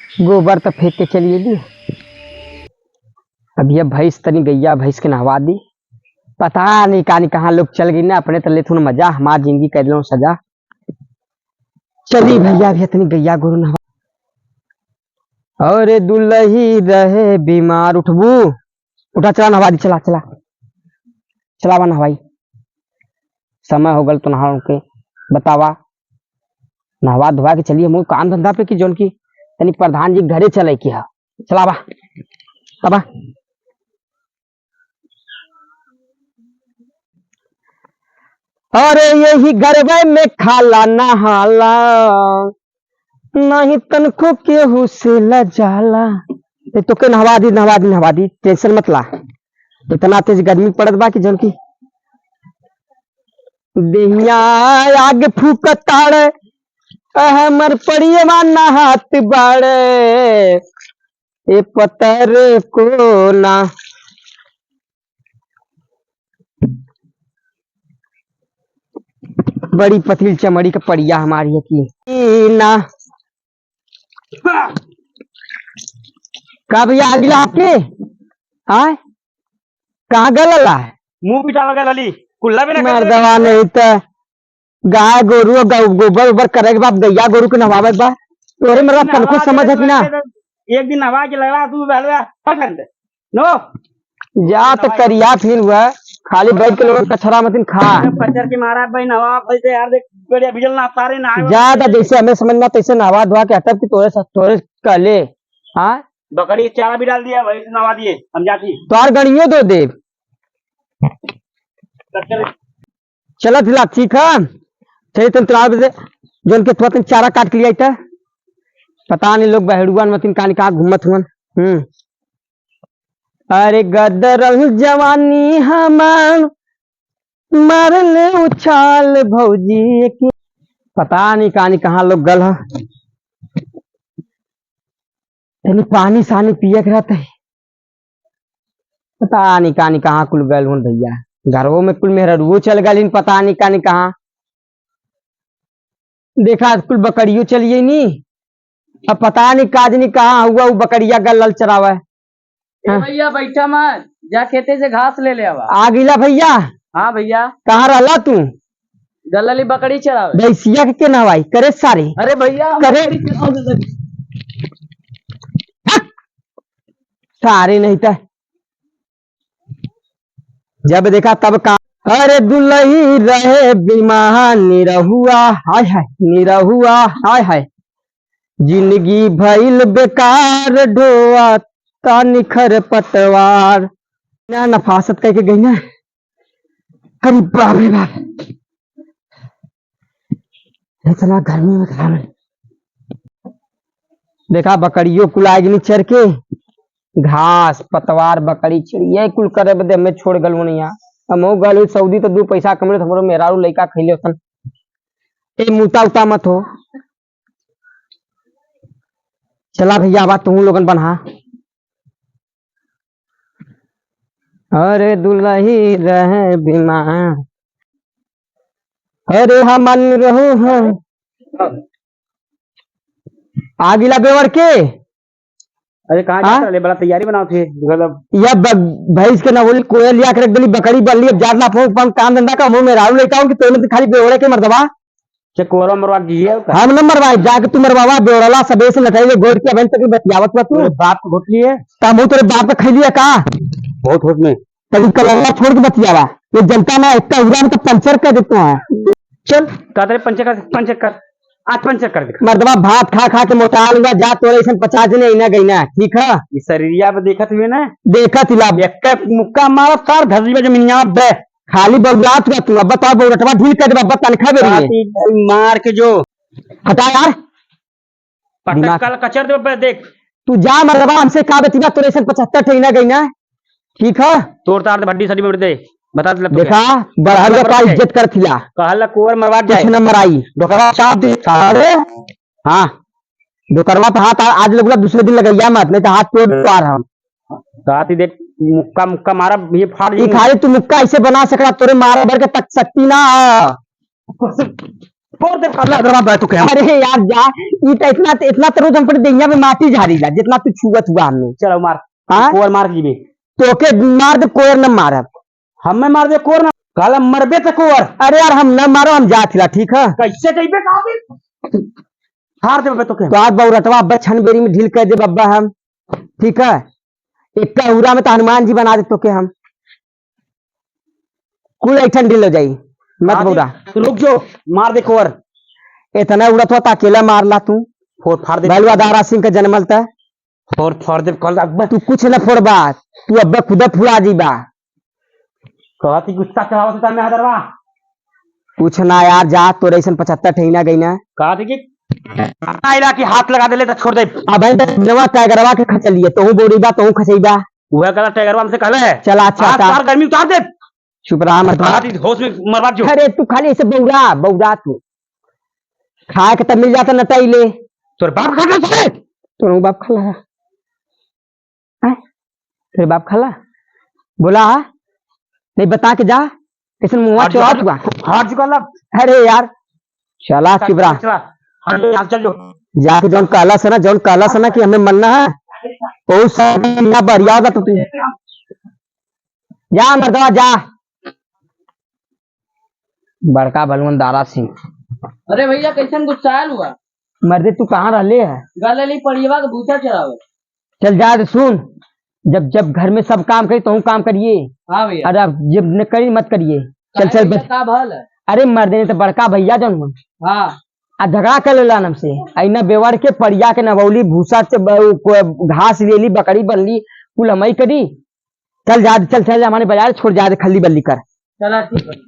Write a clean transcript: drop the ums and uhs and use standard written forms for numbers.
गोबर तो फेंक के चलिए दी। अब ये भैंस तनी गैया भैंस के नहवा दी। पता नहीं कहाँ लोग चल गई ना अपने तले थोड़ा मजा हमारी जिंदगी कर लो सजा। चली भैया भी इतनी गैया गुरु नहवा। अरे दुल्ही रहे बीमार उठबू उठा चला नहवा दी चला चला चलावा नहवाई। समय हो गल तो नहा के बतावा नहवा धोवा के चलिए मुँह काम धंधा पे की जोन की तनी प्रधान जी घरे चले की है चलावा तबा। अरे यही गरबे में खाला नहाला नहीं तनको केहू से लजाला। तो के नहवा दी टेंशन मत ला। इतना तेज गर्मी पड़त बा कि जौन की देहिया आग फूकताड़े हमर पड़िए नहात बाड़े ए पतर को ना। बड़ी पतली चमड़ी का पड़िया हमारी है की ना का भैया आगे आपके हाँ कहाँ गलला है मुंह पिटा लगा लली कुल्ला भी ना मर्दवा नहीं तो गाय गोरू गोबर उबर करे के बाद गैया गोरू के नहवावे बा तोरे मेरा तनको समझ है कि ना। एक दिन नहवा के लगा तू बहलवा पकड़ नो जा तो करिया फिर हुआ खाली बैठ के लोग कचरा मत खा पचर के मारा भाई नवा पैसे यार देख बढ़िया बिजल ना सारे ना ज्यादा जैसे हमें समझना तैसे नहवा धोवा के हटब की तोरे कहले हाँ बकरी चारा भी डाल दिया वही नवा दिए हम जाती तोर गणियों दो दे चला थिला ठीक है चलिए तुम तुरा जोन के तुरंत चारा काट लिया था पता नहीं लोग बहड़ुआन मतीन कहाँ घूमत हुआ। अरे गदरल जवानी हमार मारले उछाल भौजी की पता नहीं कहाँ लोग गल है यानी पानी सानी पिए के रहते पता नहीं कहाँ कुल गल हूँ भैया घरों में कुल मेहरा वो चल गल पता नहीं कहाँ देखा कुल बकरियों चलिए नी अब पता नहीं काज नहीं कहाँ हुआ वो बकरिया गल चरावा भैया बैठा मत जा खेते से घास ले ले आ गिला भैया। हाँ भैया कहाँ रहला तू गलली बकरी चरावे भैंसिया के नहवाई करे सारे अरे भैया करे सारे नहीं था जब देखा तब कहा अरे दुल्ही रहे बीमार निरहुआ हाय हाय जिंदगी भइल बेकार ढोआ निखर पतवार ना नफासत कह के गई ना। अरे बाप रे बाप इतना गर्मी में खा देखा बकरियों कुल आगे चढ़ के घास पतवार बकरी चिड़िया कुल करे बदे में छोड़ गलू नहीं हम गल सऊदी तो 2 पैसा कमरे हमारे मेहरारू लड़का खैले होतन ए मुता उता मत हो चला भैया बात तू लोगन बना। अरे दुल्ही रहे बीमार अरे हमन रहू है आगिला बेवर के अरे कहाँ बड़ा तैयारी बनाओ थे यह भैंस के नवोली कोयल लिया के रख दिली बकरी बल्ली अब जात ना काम धंधा का मुंह में राहु लेता हूँ कि तो खाली बेवड़े के मरदबा कोरा मरवा दीजिए हम न मरवाए जाके तू मरवावा बेवड़ला सबे से नटाई गोड़ के बहन तक बतियावत बा तू बाप को घोट लिए का मुंह तेरे बाप का खा लिया का बहुत होश में तभी कलंगा छोड़ के बतियावा ये जनता ना इतना उड़ा में तो पंचर कर देता है चल कहते पंचर कर आज पंचर कर दे मर्दबा भात खा के मोटा लूंगा जा तोरे ऐसा 50 जने इना गई ना ठीक है इस शरीरिया पे देखत हुए ना देखत हिला एक मुक्का मारा सार धरती में जमीनिया बे खाली बबलात का तू अब बता बोलटवा ढील कर दे बब्बा तनखा बेरी मार के जो हटा यार पटक कल कचर दे देख तू जा मर्दबा हमसे का बतिया तोरे ऐसा 75 ठेना गई ना ठीक है तोड़ तार भड्डी सड़ी में दे बता दे देखा बढ़ा का इज्जत कर थिला कहला कोर मरवा जाए कुछ नंबर आई डोकरा चाप दे सारे हां डोकरवा पे हाथ आज लगला दूसरे दिन लगैया मत नहीं तो हाथ तोड़ पार हम साथ ही देख मुक्का मारा ये फाड़ ये खाली तू मुक्का ऐसे बना सकला तोरे मारे भर के तक सकती ना फोड़ दे काला दरवा तो क्या। अरे यार जा, ये तो इतना तो रोज हम पर देंगे में माटी झाड़ी ला जितना तू छुआ हुआ हमने। चलो मार। हां कोर मार जीबे तो के मार दे, कोर न मारब हमें मार दे, कोर न काला मरबे तो कोर। अरे यार हम न मारो, हम जात ला ठीक है। कैसे कइबे काबे हार दे तो के तो आज बहुरतवा अब्बा छन बेरी में ढील कर दे बब्बा हम, ठीक है। एक का उरा में तो हनुमान जी बना दे तो के हम कुल ऐठन ढील हो जाई मत बौरा। तू रुक जो, मार दे कोर। इतना उड़त होता अकेला मारला तू। फोड़ फाड़ दे बलवा दारा सिंह का जन्मल था। फोड़ फाड़ दे कल अब्बा तू कुछ न फोड़बा, तू अब्बा खुदा फुला जीबा। कहती गुस्सा चढ़ावत था मैं हदरवा कुछ ना यार जा, तो रेसन 75 ठेना गई ना। कहती कि आइला की हाथ लगा देले तो छोड़ दे। अब नवा टाइगरवा के खचलिए तो बोरीबा तो खचईबा वह कला टाइगरवा हमसे कहले है। चल अच्छा तार गर्मी उतार दे। चुप रहा मत होश में मरवा जो। अरे तू खाली ऐसे बौरा बौरा तू खाए के तब मिल जाता नटाई ले। तोर बाप खा ले, तोर बाप खला है तेरे बाप खला बोला नहीं बता के जा, कैसे मुंह चौड़ा हुआ हाथ चुका। अरे यार चला चुप रहा, चल जो जाके जौन काला सना जौन काला सना कि हमें मरना है ओ सब बढ़िया होगा। तो तू जा मर्दवा जा। बड़का बलवन दारा सिंह। अरे भैया कैसन गुस्सायल हुआ? मर्दे तू कहाँ रहले है? गलली परिवा का भूसा चढ़ावे। चल जा रे सुन, जब जब घर में सब काम करी तो काम करिए। हाँ भैया। अरे जब न करी मत करिए। चल चल का भल है? अरे मर्दे ने तो बड़का भैया जौन हाँ आ झगड़ा कर लेला हमसे। ऐना बेवर के परिया के नवौली भूसा से घास लेली बकरी बनली कुल हमई करी। चल जा चल चल हमारे बाजार छोड़ जा खल्ली बल्ली कर। चला ठीक है।